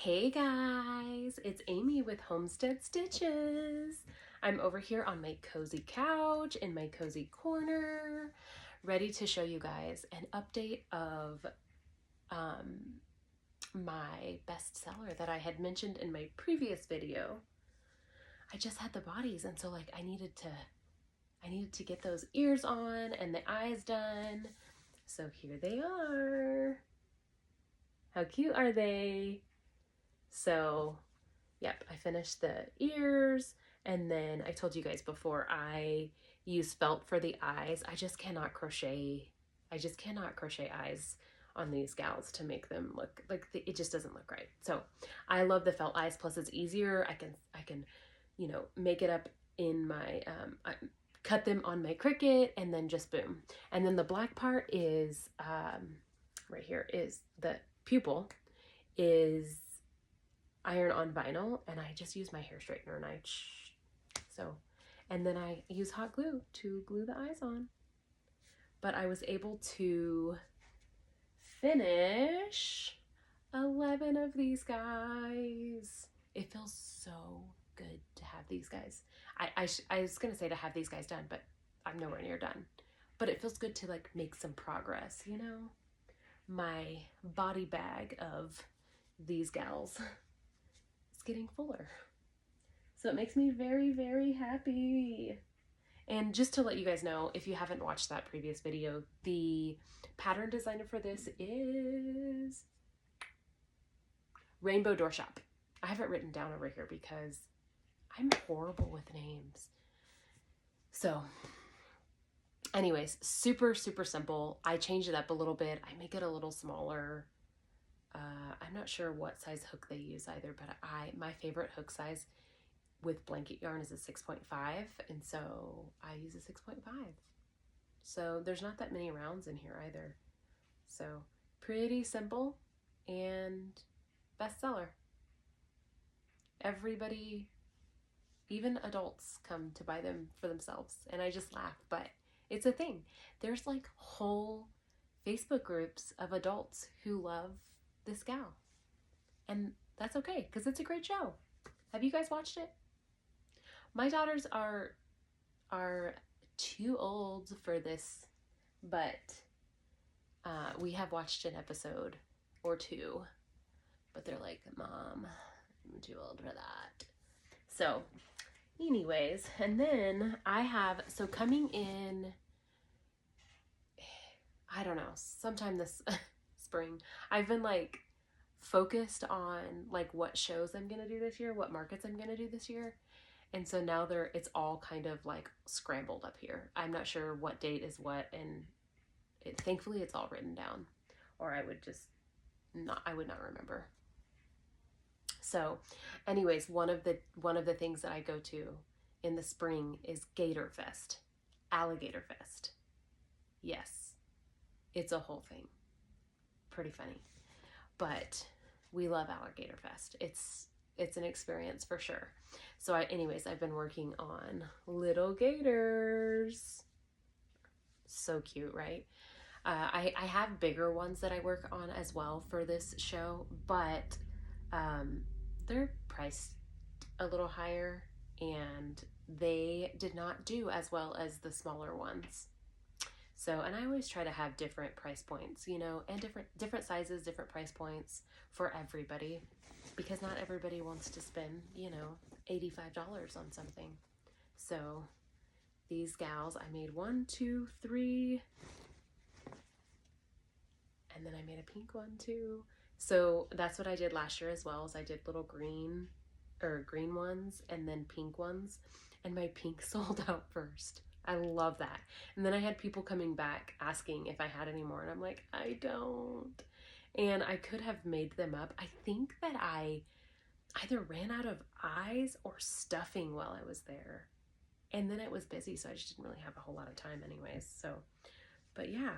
Hey guys, it's Amy with Homestead Stitches. I'm over here on my cozy couch in my cozy corner, ready to show you guys an update of my bestseller that I had mentioned in my previous video. I just had the bodies, and so I needed to get those ears on and the eyes done. So here they are. How cute are they? So, yep, I finished the ears, and then I told you guys before I use felt for the eyes. I just cannot crochet eyes on these gals to make them look like it just doesn't look right. So I love the felt eyes, plus it's easier. I can make it up in my I cut them on my Cricut and then just boom. And then the black part is right here is the pupil is iron on vinyl, and I just use my hair straightener and and then I use hot glue to glue the eyes on. But I was able to finish 11 of these guys. It feels so good to have these guys. I was gonna say to have these guys done, but I'm nowhere near done. But it feels good to make some progress, you know? My body bag of these gals is getting fuller. So it makes me very, very happy. And just to let you guys know, if you haven't watched that previous video, the pattern designer for this is Rainbow Door Shop. I have it written down over here because I'm horrible with names. So anyways, super, super simple. I changed it up a little bit. I make it a little smaller. I'm not sure what size hook they use either, but my favorite hook size with blanket yarn is a 6.5, and so I use a 6.5. So there's not that many rounds in here either. So pretty simple and bestseller. Everybody, even adults, come to buy them for themselves, and I just laugh, but it's a thing. There's whole Facebook groups of adults who love this gal, and that's okay because it's a great show. Have you guys watched it? My daughters are too old for this, but we have watched an episode or two, but they're like, Mom, I'm too old for that. So anyways, and then I have, so coming in, I don't know, sometime this spring, I've been focused on what shows I'm gonna do this year, what markets I'm gonna do this year. And so now it's all kind of scrambled up here. I'm not sure what date is what, and thankfully it's all written down, or I would not remember. So anyways, one of the things that I go to in the spring is Gator Fest, Alligator Fest. Yes, it's a whole thing. Pretty funny. But we love Alligator Fest. It's an experience for sure. So anyways, I've been working on little gators. So cute, right? I have bigger ones that I work on as well for this show, but they're priced a little higher, and they did not do as well as the smaller ones. So, and I always try to have different price points, and different sizes, different price points for everybody, because not everybody wants to spend, $85 on something. So these gals, I made 1, 2, 3, and then I made a pink one too. So that's what I did last year as well, as I did little green ones and then pink ones, and my pink sold out first. I love that. And then I had people coming back asking if I had any more, and I'm like, I don't. And I could have made them up. I think that I either ran out of eyes or stuffing while I was there, and then it was busy, so I just didn't really have a whole lot of time anyways. So, but yeah,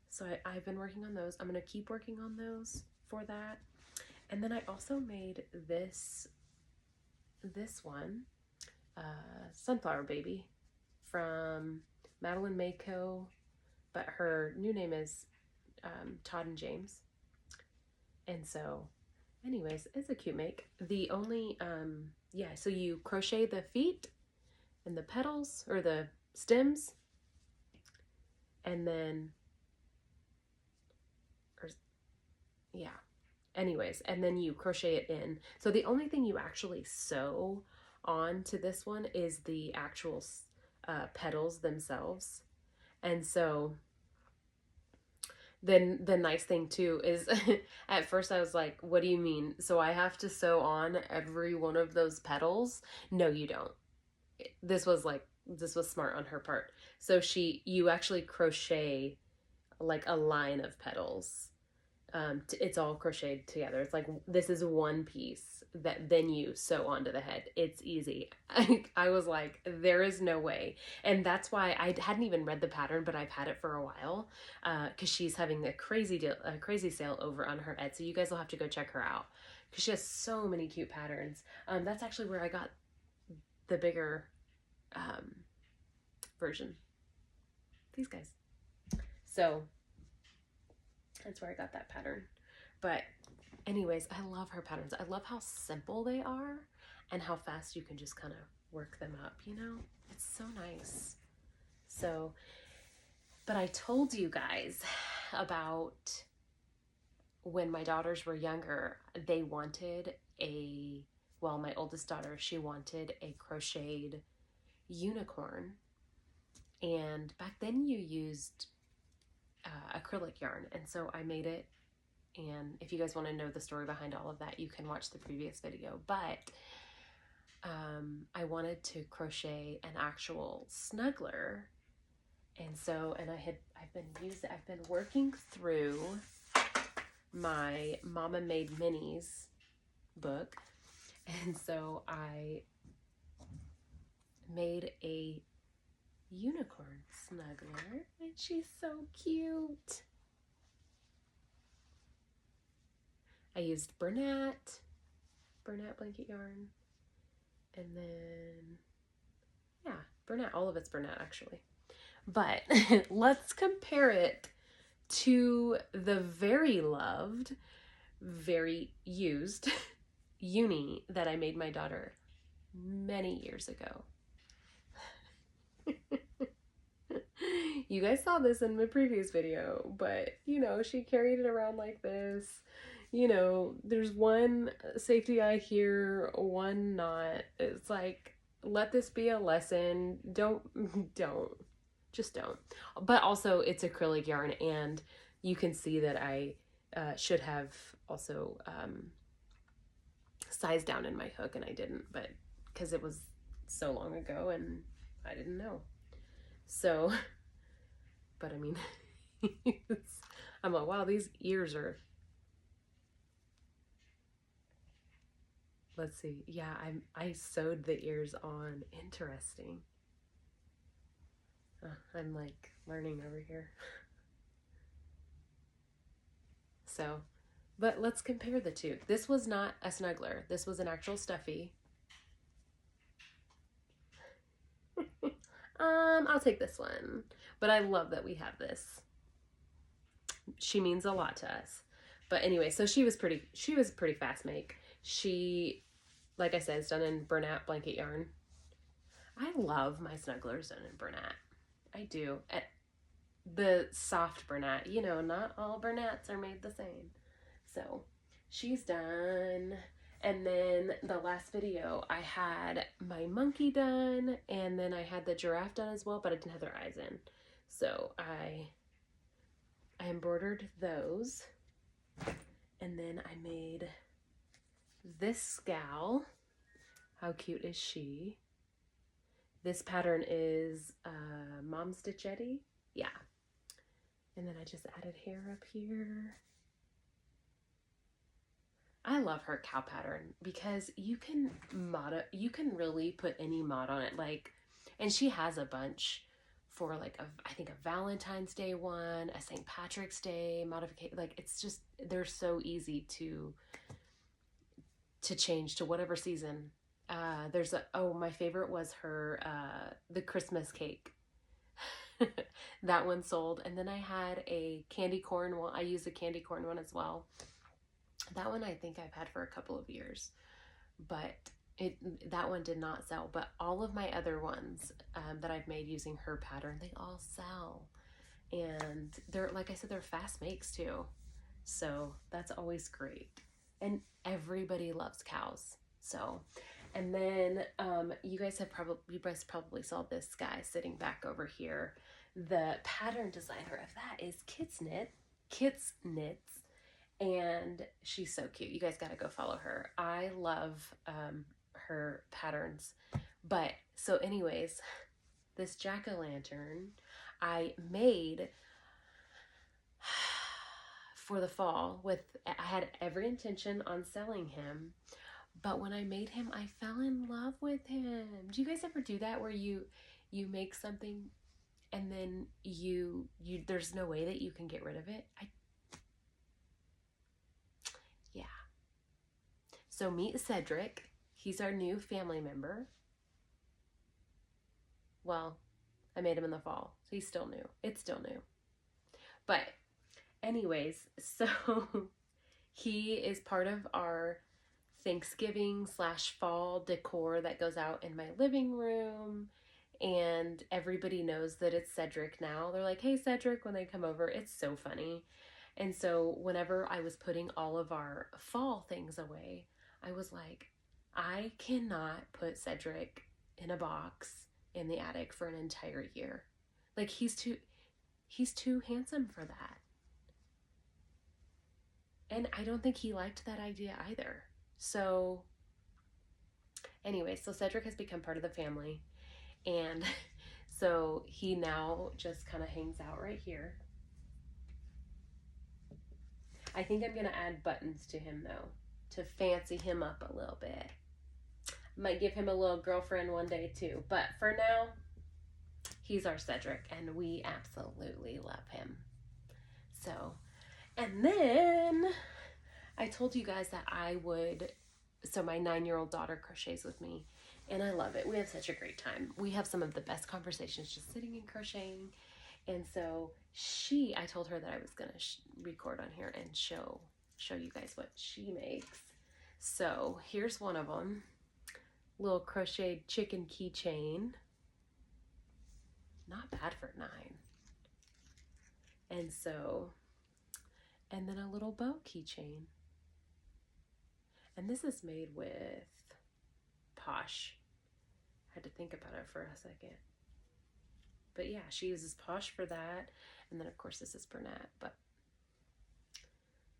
so I've been working on those. I'm gonna keep working on those for that. And then I also made this one, Sunflower Baby, from Madeline Mayco, but her new name is Todd and James. And so anyways, it's a cute make. The only, yeah, so you crochet the feet and the petals or the stems, and then, or, yeah, anyways, and then you crochet it in. So the only thing you actually sew on to this one is the actual petals themselves. And so then the nice thing too is at first I was like, what do you mean? So I have to sew on every one of those petals? No, you don't. This was smart on her part. So you actually crochet like a line of petals. It's all crocheted together. It's like this is one piece that then you sew onto the head. It's easy. I was like, there is no way. And that's why I hadn't even read the pattern, but I've had it for a while because she's having a crazy sale over on her Etsy. You guys will have to go check her out because she has so many cute patterns. That's actually where I got the bigger version. These guys. So that's where I got that pattern. But anyways, I love her patterns. I love how simple they are and how fast you can just kind of work them up, you know? It's so nice. So, but I told you guys about when my daughters were younger, they wanted my oldest daughter, she wanted a crocheted unicorn. And back then you used acrylic yarn, and so I made it. And if you guys want to know the story behind all of that, you can watch the previous video. But I wanted to crochet an actual snuggler, and so I've been working through my Mama Made Minis book, and so I made a unicorn snuggler, and she's so cute. I used Bernat blanket yarn, and then Bernat, all of it's Bernat actually. But let's compare it to the very loved, very used uni that I made my daughter many years ago. You guys saw this in my previous video, but you know, she carried it around like this. You know, there's one safety eye here, one not. It's like, let this be a lesson. Don't. Just don't. But also, it's acrylic yarn, and you can see that I should have also sized down in my hook, and I didn't, but because it was so long ago and I didn't know. So, but I mean, I'm like, wow, these ears are, let's see. Yeah, I sewed the ears on. Interesting. I'm like learning over here. So, but let's compare the two. This was not a snuggler. This was an actual stuffy. I'll take this one. But I love that we have this. She means a lot to us. But anyway, so she was pretty fast make. She, like I said, is done in Bernat blanket yarn. I love my snugglers done in Bernat. I do. The soft Bernat, you know, not all Bernats are made the same. So she's done. And then the last video, I had my monkey done, and then I had the giraffe done as well, but I didn't have their eyes in. So I embroidered those, and then I made this gal. How cute is she? This pattern is Mom Stitchetti. Yeah. And then I just added hair up here. I love her cow pattern because you can really put any mod on it. Like, and she has a bunch for like I think a Valentine's Day one, a St. Patrick's Day modification. Like, it's just, they're so easy to change to whatever season. My favorite was her the Christmas cake. That one sold. And then I had a candy corn one. I used a candy corn one as well. That one I think I've had for a couple of years, but that one did not sell. But all of my other ones that I've made using her pattern, they all sell. And they're, like I said, they're fast makes too. So that's always great. And everybody loves cows. So, and then you guys probably saw this guy sitting back over here. The pattern designer of that is Kits Knits, and she's so cute. You guys got to go follow her. I love her patterns. But so anyways, this jack-o'-lantern I made for the fall I had every intention on selling him, but when I made him, I fell in love with him. Do you guys ever do that where you make something and then you there's no way that you can get rid of it? Yeah. So meet Cedric. He's our new family member. Well, I made him in the fall, so he's still new. It's still new. But anyways, so he is part of our Thanksgiving/fall decor that goes out in my living room. And everybody knows that it's Cedric now. They're like, hey, Cedric, when they come over. It's so funny. And so whenever I was putting all of our fall things away, I was like, I cannot put Cedric in a box in the attic for an entire year. Like, he's too handsome for that. And I don't think he liked that idea either. So anyway, so Cedric has become part of the family. And so he now just kind of hangs out right here. I think I'm going to add buttons to him though, to fancy him up a little bit. Might give him a little girlfriend one day too. But for now, he's our Cedric and we absolutely love him. So, and then I told you guys that so my 9-year-old daughter crochets with me. And I love it. We have such a great time. We have some of the best conversations just sitting and crocheting. And so I told her that I was going to record on here and show you guys what she makes. So here's one of them. Little crocheted chicken keychain. Not bad for 9. And then a little bow keychain. And this is made with Posh. I had to think about it for a second. But yeah, she uses Posh for that. And then of course this is Bernat. But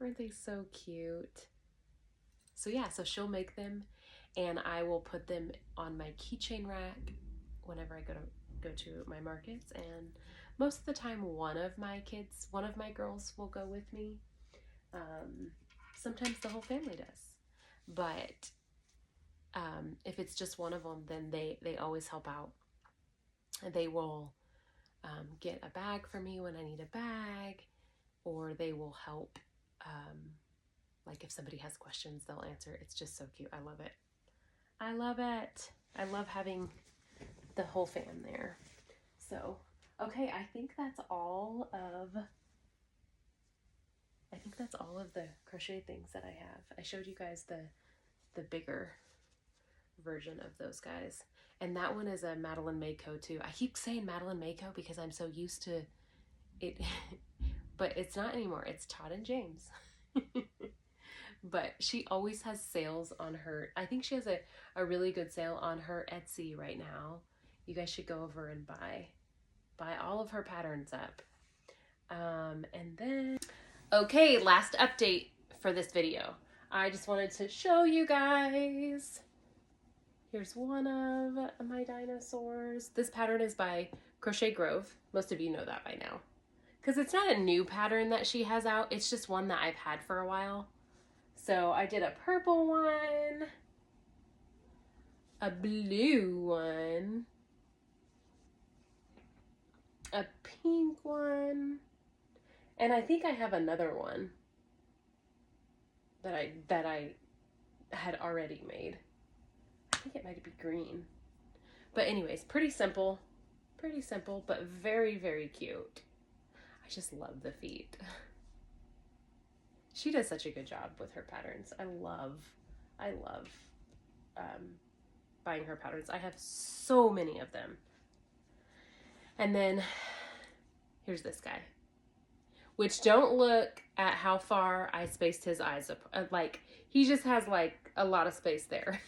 aren't they so cute? So yeah, so she'll make them and I will put them on my keychain rack whenever I go to my markets. And most of the time one of my girls will go with me. Sometimes the whole family does. But if it's just one of them, then they always help out. They will get a bag for me when I need a bag, or they will help. Like if somebody has questions, they'll answer. It's just so cute. I love it. I love it. I love having the whole fam there. So, okay, I think that's all of the crochet things that I have. I showed you guys the bigger version of those guys. And that one is a Madeline Mako too. I keep saying Madeline Mako because I'm so used to it, but it's not anymore. It's Todd and James. But she always has sales on her. I think she has a really good sale on her Etsy right now. You guys should go over and buy all of her patterns up. And then, okay, last update for this video. I just wanted to show you guys. Here's one of my dinosaurs. This pattern is by Crochet Grove. Most of you know that by now. Because it's not a new pattern that she has out. It's just one that I've had for a while. So I did a purple one, a blue one, a pink one, and I think I have another one that I had already made. I think it might be green. But anyways, pretty simple, but very, very cute. I just love the feet. She does such a good job with her patterns. I love buying her patterns. I have so many of them. And then here's this guy, which don't look at how far I spaced his eyes up. Like, he just has like a lot of space there.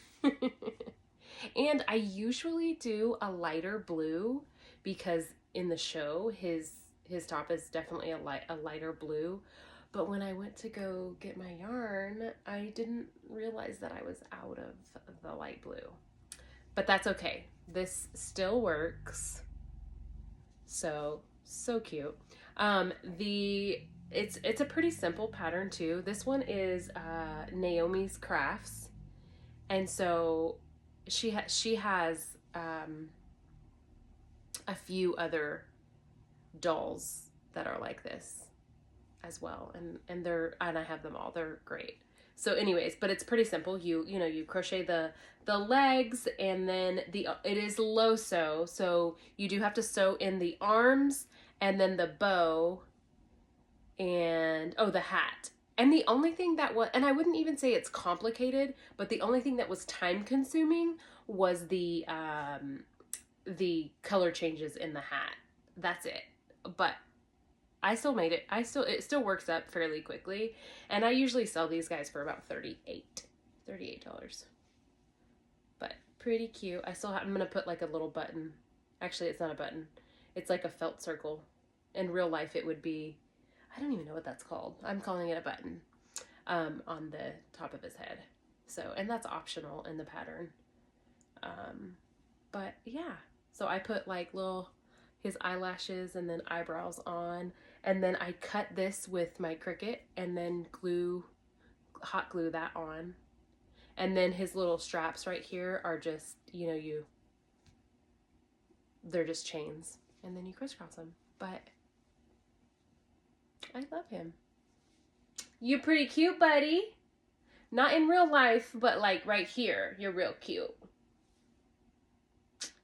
And I usually do a lighter blue because in the show his top is definitely a lighter blue. But when I went to go get my yarn, I didn't realize that I was out of the light blue. But that's okay. This still works. So cute. It's a pretty simple pattern too. This one is Naomi's Crafts, and so she has a few other dolls that are like this as well, and I have them all. They're great. So anyways, but it's pretty simple. You crochet the legs, and then it is low sew, so you do have to sew in the arms and then the bow and the hat. And the only thing that was, and I wouldn't even say it's complicated, but the only thing that was time consuming was the color changes in the hat. That's it. But I still made it. It still works up fairly quickly, and I usually sell these guys for about $38. But pretty cute. I'm gonna put like a little button. Actually, it's not a button. It's like a felt circle. In real life, it would be, I don't even know what that's called. I'm calling it a button on the top of his head. So, and that's optional in the pattern. But yeah, so I put like his eyelashes and then eyebrows on, and then I cut this with my Cricut and then hot glue that on. And then his little straps right here are just, they're just chains, and then you crisscross them. But I love him. You're pretty cute, buddy. Not in real life, but like right here, you're real cute.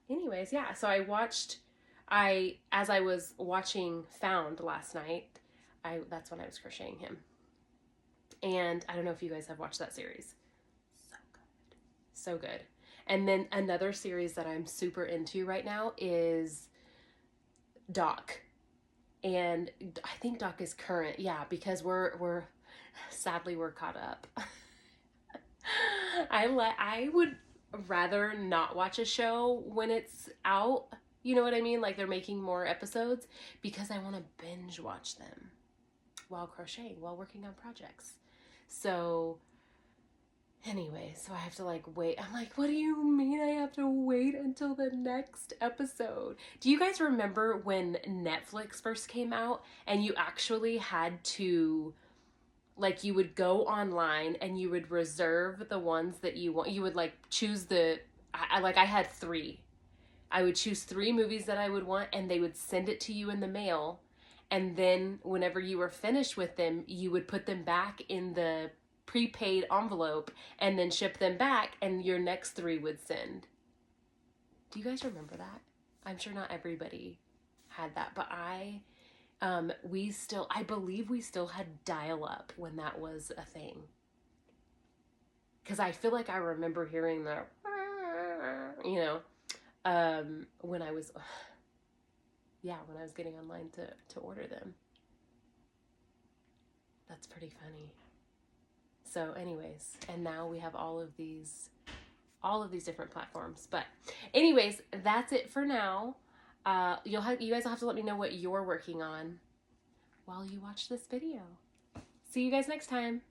Anyways, yeah, so as I was watching Found last night, that's when I was crocheting him. And I don't know if you guys have watched that series. So good. And then another series that I'm super into right now is Doc. And I think Doc is current, yeah, because we're sadly caught up. I would rather not watch a show when it's out. You know what I mean? Like they're making more episodes, because I want to binge watch them while crocheting, while working on projects. So anyway, so I have to like wait. I'm like, what do you mean I have to wait until the next episode? Do you guys remember when Netflix first came out and you actually had to, like, you would go online and you would reserve the ones that you want. You would like choose I had 3. I would choose 3 movies that I would want, and they would send it to you in the mail. And then whenever you were finished with them, you would put them back in the prepaid envelope and then ship them back, and your next 3 would send. Do you guys remember that? I'm sure not everybody had that, but I believe we still had dial-up when that was a thing. Because I feel like I remember hearing that, when I was getting online to order them. That's pretty funny. So anyways, and now we have all of these different platforms. But anyways, that's it for now. You guys will have to let me know what you're working on while you watch this video. See you guys next time.